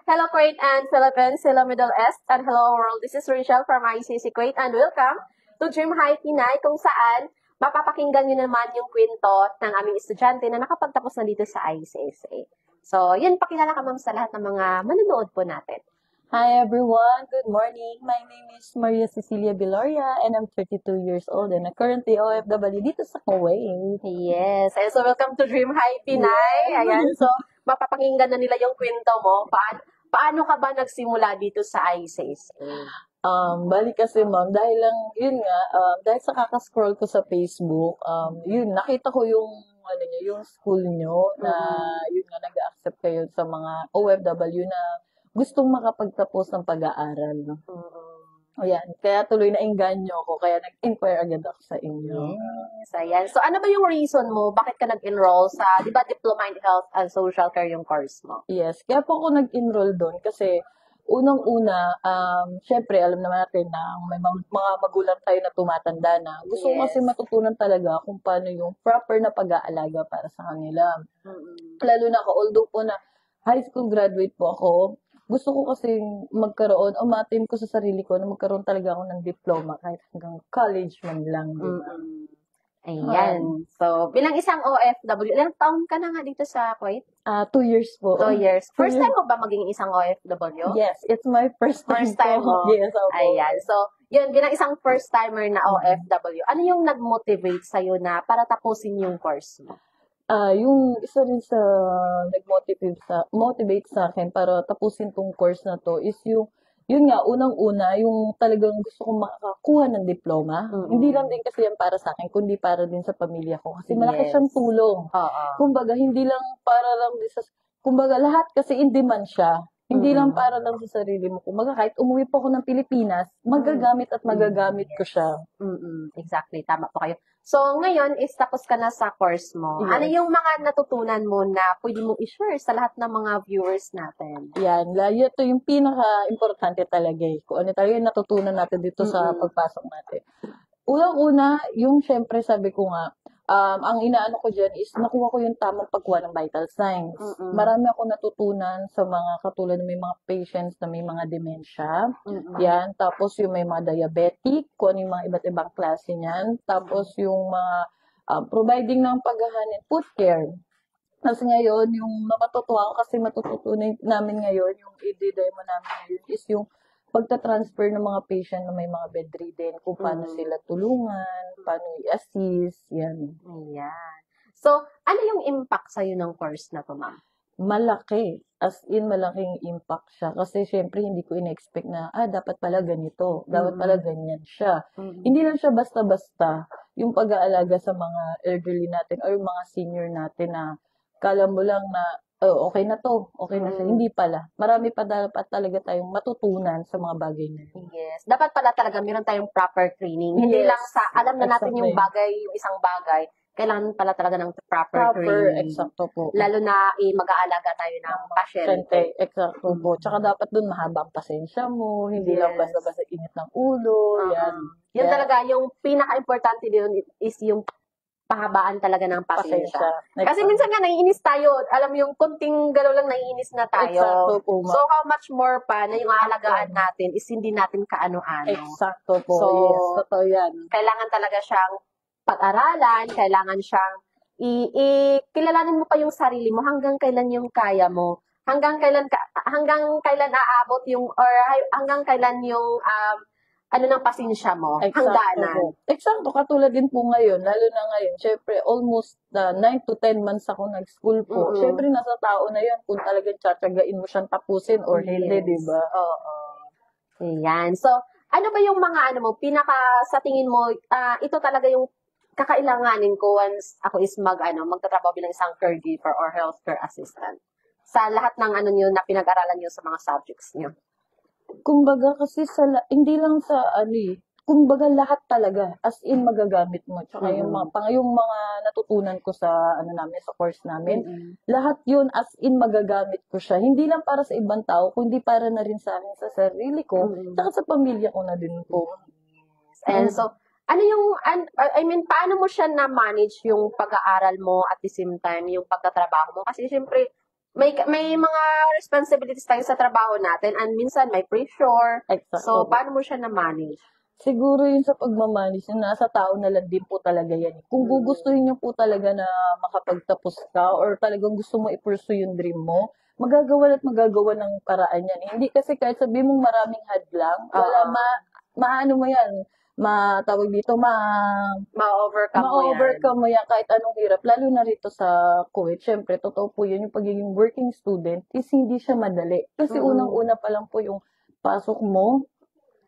Hello Kuwait and Philippines, hello Middle East, and hello world. This is Rachel from ICC Kuwait and welcome to Dream High Pinay kung saan mapapakinggan nyo naman yung kwento ng aming estudyante na nakapagtapos na dito sa ICSA. So, yun, pakilala ka ma'am sa lahat ng mga manonood po natin. Hi everyone, good morning. My name is Maria Cecilia Biloria and I'm 32 years old and I'm currently OFW dito sa Kuwait. Yes, and so welcome to Dream High Pinay. Ayan, so mapapakinggan na nila yung kwento mo. Paano ka ba nagsimula dito sa ICSA? Bali kasi ma'am, dahil lang, yun nga, dahil sa kakascroll ko sa Facebook, yun, nakita ko yung, yung school nyo na, yun nga, nag-accept kayo sa mga OFW na gustong makapagtapos ng pag-aaral. No? Ayan, kaya tuloy na engganyo ako, kaya nag-inquire agad ako sa inyo. Yes, ayan. So, ano ba yung reason mo? Bakit ka nag-enroll sa, di ba, Diploma in Health and Social Care yung course mo? Yes, kaya po ako nag-enroll doon kasi unang-una, syempre, alam naman natin na may mga magulang tayo na tumatanda na. Gusto ko kasi matutunan talaga kung paano yung proper na pag-aalaga para sa kanila. Lalo na ako, although po na high school graduate po ako, gusto ko kasi magkaroon, umatim ko sa sarili ko na magkaroon talaga ako ng diploma kahit hanggang college man lang. Ayan. So, bilang isang OFW, ilang taon ka na nga dito sa Kuwait? 2 years po. 2 years. First time mo ba maging isang OFW? Yes, it's my first time. First time mo? Yes, opo. Ayan. So, yun, bilang isang first timer na OFW, ano yung nag-motivate sa'yo na para tapusin yung course mo? Yung isa rin sa motivate sa akin para tapusin tong course na to is yun nga, unang-una, yung talagang gusto kong makakuha ng diploma. Hindi lang din kasi yan para sa akin, kundi para din sa pamilya ko. Kasi malaki siyang tulong. Kumbaga, hindi lang para lang kumbaga, lahat kasi in demand siya. Hindi lang para lang sa sarili mo. Kumbaga, kahit umuwi po ako ng Pilipinas, magagamit at magagamit ko siya. Exactly, tama po kayo. So, ngayon is tapos ka na sa course mo. Yes. Ano yung mga natutunan mo na pwede mong i-share sa lahat ng mga viewers natin? Yan, ito yung pinaka-importante talaga eh. Kung ano talaga yung natutunan natin dito sa pagpasok natin. Unang-una, yung syempre sabi ko nga, ang inaano ko dyan is nakuha ko yung tamang pagkuha ng vital signs. Marami ako natutunan sa mga katulad ng may mga patients na may mga dementia. Yan. Tapos yung may mga diabetic, kung ano yung mga iba't ibang klase niyan. Tapos yung mga providing ng paghahanin, food care. Kasi ngayon, yung matutuwa ko kasi matututunan namin ngayon, yung i-demo namin ngayon is yung pagta-transfer ng mga patient na may mga bedridden, kung paano sila tulungan, paano i-assist, yan. Ayan. So, ano yung impact sa'yo ng course na to, ma'am? Malaki. As in, malaking impact siya. Kasi syempre, hindi ko in-expect na, dapat pala ganito. Dapat pala ganyan siya. Hindi lang siya basta-basta yung pag-aalaga sa mga elderly natin or mga senior natin na kala mo lang na, okay na to, okay na siya. Hindi pala. Marami pa dapat talaga tayong matutunan sa mga bagay na yun. Yes. Dapat pala talaga meron tayong proper training. Hindi lang sa, alam na natin yung bagay, yung isang bagay, kailangan pala talaga ng proper training. Eksakto po. Lalo na mag-aalaga tayo ng pasyente. Eksakto po. Tsaka dapat dun mahabang pasensya mo, hindi lang basta-basta init ng ulo, yan. Yan talaga, yung pinaka-importante din is yung pahabaan talaga ng pasensya. Kasi minsan nga naiinis tayo. Alam mo yung kunting galaw lang naiinis na tayo. Eksakto po, ma'am. So how much more pa na yung aalagaan natin is hindi natin kaano-ano. Eksakto po. So, yes, totoo yan. Kailangan talaga siyang pag-aralan, kailangan siyang kilalanin mo pa yung sarili mo hanggang kailan yung kaya mo. Hanggang kailan aabot yung or hanggang kailan yung ng pasensya mo, hangganan. Eksakto, katulad din po ngayon, lalo na ngayon, syempre, almost 9 to 10 months ako nag-school po. Syempre, nasa tao na yan kung talagang tsatsagain mo siyang tapusin or hindi, di ba? Oo. Ayan. So, ano ba yung mga sa tingin mo, ito talaga yung kakailanganin ko once ako is magtatrabaho bilang isang caregiver or healthcare assistant sa lahat ng nyo na pinag-aralan nyo sa mga subjects nyo? Kumbaga kasi hindi lang sa kumbaga lahat talaga as in magagamit mo. Tsaka yung mga natutunan ko sa namin sa course namin, lahat yun as in magagamit ko siya. Hindi lang para sa ibang tao, kundi para na rin sa akin sa sarili ko, tsaka sa pamilya ko na din po. And so, paano mo siya na-manage yung pag-aaral mo at the same time yung pagtatrabaho mo? Kasi syempre, may mga responsibilities tayo sa trabaho natin and minsan may pressure. Exacto. So, paano mo siya na-manage? Siguro yun sa pagmamanis, yung nasa tao na lang din po talaga yan. Kung gugustuhin niyo po talaga na makapagtapos ka or talagang gusto mo i-pursue yung dream mo, magagawa at magagawa ng paraan yan. Hindi kasi kahit sabi mong maraming hadlang, wala maano mo yan, matawag dito, ma-overcome mo yan kahit anong hirap. Lalo na rito sa Kuwait, syempre, totoo po yun, yung pagiging working student is hindi siya madali. Kasi unang-una pa lang po yung pasok mo,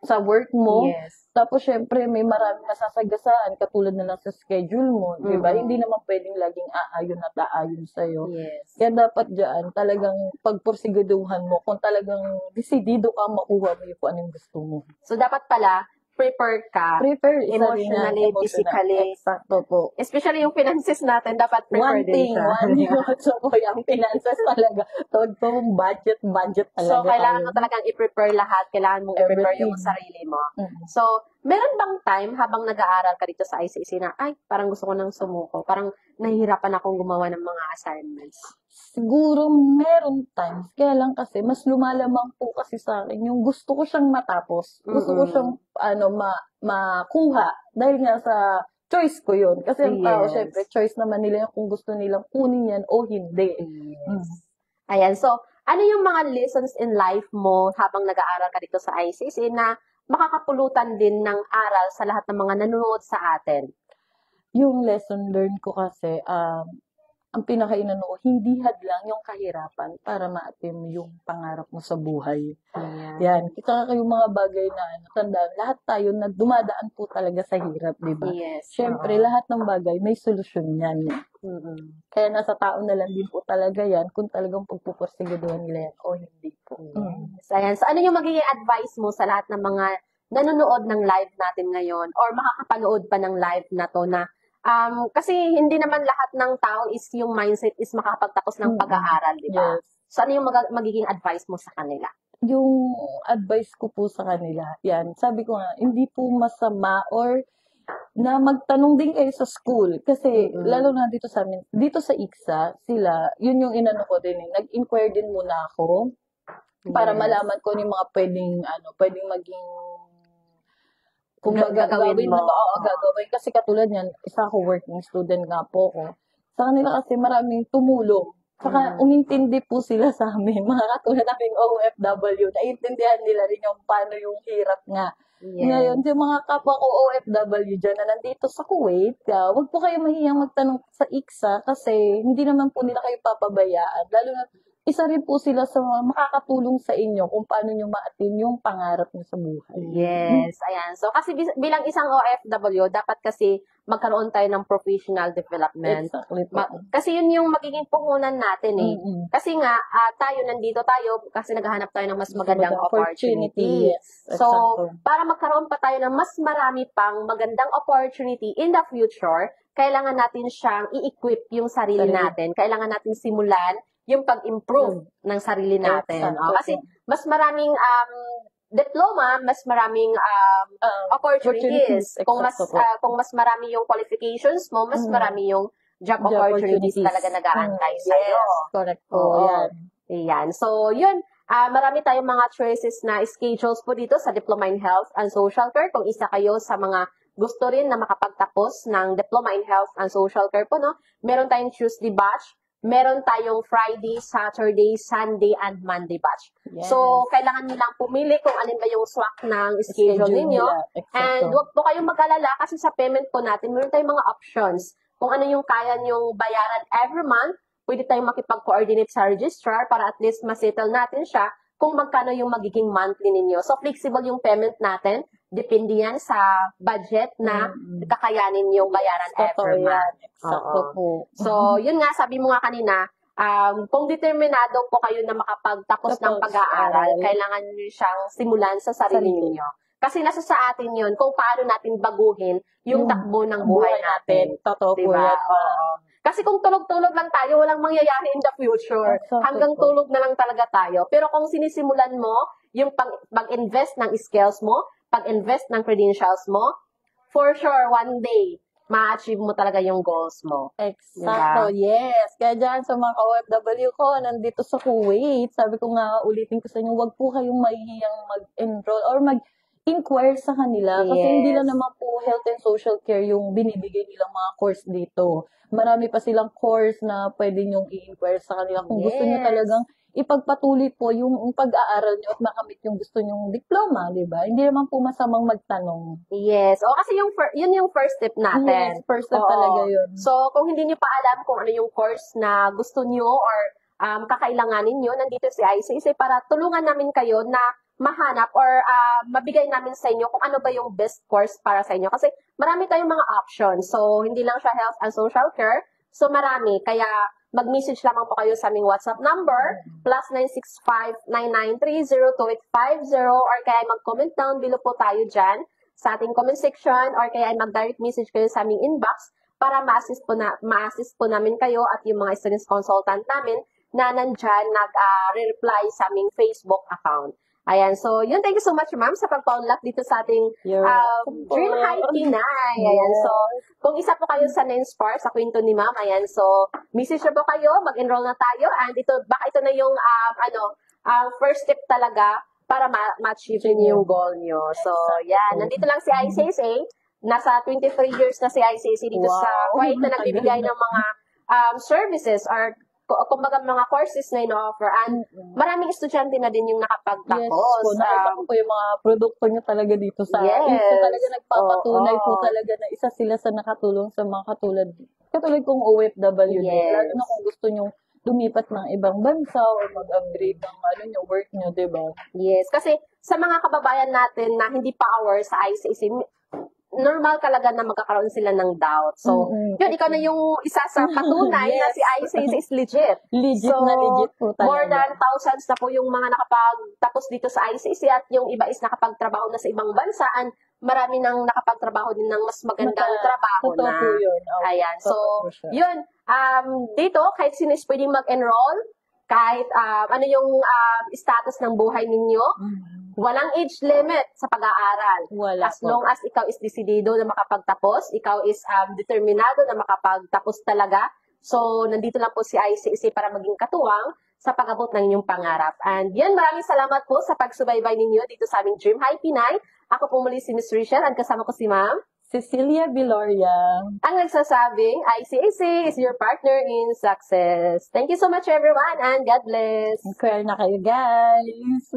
sa work mo. Yes. Tapos, syempre, may maraming masasagasaan katulad na lang sa schedule mo. Di ba? Hindi naman pwedeng laging aayon at aayon sa'yo. Yes. Kaya dapat dyan, talagang pagpursiguduhan mo kung talagang desidido ka makuha mo yung kung anong gusto mo. So, dapat pala, prepare ka. Prepare. Emotionally, physically. Exacto po. Especially yung finances natin, dapat prepare din siya. One thing also po, yung finances talaga. Tawag po, budget talaga. So, kailangan mo talagang i-prepare lahat. Kailangan mong i-prepare yung Everything. sarili mo. So, meron bang time habang nag-aaral ka dito sa ICC na, ay, parang gusto ko nang sumuko. Parang nahihirapan akong gumawa ng mga assignments. Siguro meron times, kaya lang kasi mas lumalamang po kasi sa akin yung gusto ko siyang matapos. Gusto ko siyang makuha dahil nga sa choice ko yun. Kasi ang tao, Yes. syempre, choice naman nila yung kung gusto nilang kunin yan o hindi. Ayan, so, ano yung mga lessons in life mo habang nag-aaral ka dito sa ICC na makakapulutan din ng aral sa lahat ng mga nanonood sa atin? Yung lesson learned ko kasi, ang pinaka-inano ko, hindi hadlang yung kahirapan para ma-attain yung pangarap mo sa buhay. Ayan. Yan. Kita kayong mga bagay na tandaan, lahat tayo na dumadaan po talaga sa hirap, di ba? Yes. Siyempre, lahat ng bagay may solusyon yan. Kaya nasa tao na lang din po talaga yan kung talagang pagpupursigaduhan nila yan o hindi po. So, ayan. So, ano yung magiging advice mo sa lahat ng mga nanonood ng live natin ngayon or makakapanood pa ng live na to na kasi hindi naman lahat ng tao is yung mindset is makakapagtapos ng pag-aaral, di ba? Yes. So, ano yung magiging advice mo sa kanila? Yung advice ko po sa kanila, yan, sabi ko nga, hindi po masama or na magtanong din kayo sa school. Kasi, lalo na dito sa amin, dito sa ICSA, sila, yun yung inano ko din nag-inquire din muna ako para malaman ko yung mga pwedeng maging kung gagawin mo. Gagawin. Kasi katulad yan, isa ako working student nga po ko. Sa kanila kasi maraming tumulong. Saka umintindi po sila sa amin. Mga katulad naming OFW, naiintindihan nila rin yung paano yung hirap nga. Yes. Ngayon, yung mga kapwa ko OFW dyan na nandito sa Kuwait, wag po kayo mahiyang magtanong sa ICSA kasi hindi naman po nila kayo papabayaan. Lalo na isa rin po sila sa mga makakatulong sa inyo kung paano nyo ma-attain yung pangarap nyo sa buhay. Yes, ayan. So, kasi bilang isang OFW, dapat kasi magkaroon tayo ng professional development. Exactly po. Kasi yun yung magiging puhunan natin eh. Kasi nga, tayo nandito tayo kasi naghahanap tayo ng mas magandang opportunity. Yes, So, exacto. para magkaroon pa tayo ng mas marami pang magandang opportunity in the future, kailangan natin siyang i-equip yung sarili natin. Kailangan natin simulan yung pag-improve ng sarili natin. Exacto. Kasi mas maraming diploma, mas maraming opportunities. Kung mas marami yung qualifications mo, mas marami yung job opportunities talaga nag-aantay sa'yo. Yes, correct po. Yan. Ayan. So, yun. Marami tayong mga choices na schedules po dito sa Diploma in Health and Social Care. Kung isa kayo sa mga gusto rin na makapagtapos ng Diploma in Health and Social Care po, no? Meron tayong Tuesday batch. Meron tayong Friday, Saturday, Sunday, and Monday batch. Yes. So, kailangan nyo lang pumili kung alin ba yung swak ng schedule ninyo. And huwag po kayong mag-alala kasi sa payment po natin, meron tayong mga options. Kung ano yung kaya nyong bayaran every month, pwede tayong makipag-coordinate sa registrar para at least masettle natin siya kung magkano yung magiging monthly ninyo. So, flexible yung payment natin. Depende yan sa budget na kakayanin yung bayaran every month. Exacto po. So, yun nga, sabi mo nga kanina, kung determinado po kayo na makapagtapos ng pag-aaral, kailangan nyo siyang simulan sa sarili niyo. Kasi nasa sa atin yun, kung paano natin baguhin yung takbo ng buhay natin. Totoo po Diba? yan. Kasi kung tulog-tulog lang tayo, walang mangyayari in the future. Exacto Hanggang po. tulog na lang talaga tayo. Pero kung sinisimulan mo yung pag-invest ng skills mo, pag-invest ng credentials mo, for sure, one day, ma-achieve mo talaga yung goals mo. Exacto, yes. Kaya dyan sa mga ka-OFW ko, nandito sa Kuwait, sabi ko nga, ulitin ko sa inyo, wag po kayong mahihiyang mag-enroll or mag-inquire sa kanila. Kasi hindi lang Yes. naman po health and social care yung binibigay nilang mga course dito. Marami pa silang course na pwede nyong i-inquire sa kanila. Kung gusto nyo Yes. talagang ipagpatuloy po yung pag-aaral nyo at makamit yung gusto nyong diploma, di ba? Hindi naman po masamang magtanong. Yes. O kasi yun yung first step natin. Yes, first step Oo. talaga yun. So, kung hindi niyo pa alam kung ano yung course na gusto niyo or kakailanganin niyo, nandito si ICC para tulungan namin kayo na mahanap or mabigay namin sa inyo kung ano ba yung best course para sa inyo. Kasi marami tayong mga options. So, hindi lang siya health and social care. So, marami. Kaya, mag-message lamang po kayo sa aming WhatsApp number, +965-993-02850 or kaya mag-comment down below po tayo dyan sa ating comment section or kaya mag-direct message kayo sa aming inbox para ma-assist po namin kayo at yung mga students consultant namin na nandyan nag-reply sa aming Facebook account. Ayan, so yun, thank you so much ma'am sa pagpa-unlock dito sa ating Dream High Pinay. Ayan, so kung isa po kayo sa Nenspar, sa kwento ni ma'am, ayan, so message na po kayo, mag-enroll na tayo and baka ito na yung first step talaga para ma-achieve niyo yung goal nyo. So, yan, nandito lang si ICC, nasa 23 years na si ICC dito sa Kuwait na nagbibigay ng mga services or kumbaga mga courses na ino-offer and maraming estudyante na din yung nakapagtapos. Yes po, nakita ko po yung mga produkto niya talaga dito sa Ito talaga nagpapatunay po talaga na isa sila sa nakatulong sa mga katulad kong OFW. Lalo na kung gusto nyo lumipat ng ibang bansa or mag-upgrade ng work nyo, di ba? Yes, kasi sa mga kababayan natin na hindi pa aware sa ICC, normal talaga na magkakaroon sila ng doubt. So, yun, ikaw na yung isa sa patunay na si ICC is legit. Legit na legit po talaga. More than thousands na po yung mga nakapagtapos dito sa ICC at yung iba is nakapagtrabaho na sa ibang bansa and marami nang nakapagtrabaho din ng mas magandang trabaho na. Po yun. Ayan. So, yun. Dito, kahit sino is pwedeng mag-enroll, kahit ano yung status ng buhay ninyo, walang age limit sa pag-aaral. As long as ikaw is desidido na makapagtapos, ikaw is determinado na makapagtapos talaga. So, nandito lang po si ICC para maging katuwang sa pag-abot ng inyong pangarap. And yan, maraming salamat po sa pagsubaybay ninyo dito sa aming Dream High Pinay. Ako po muli si Miss Rachel at kasama ko si Ma'am Cecilia Viloria. Ang nagsasabing, ICC is your partner in success. Thank you so much everyone and God bless. Inquire na kayo guys.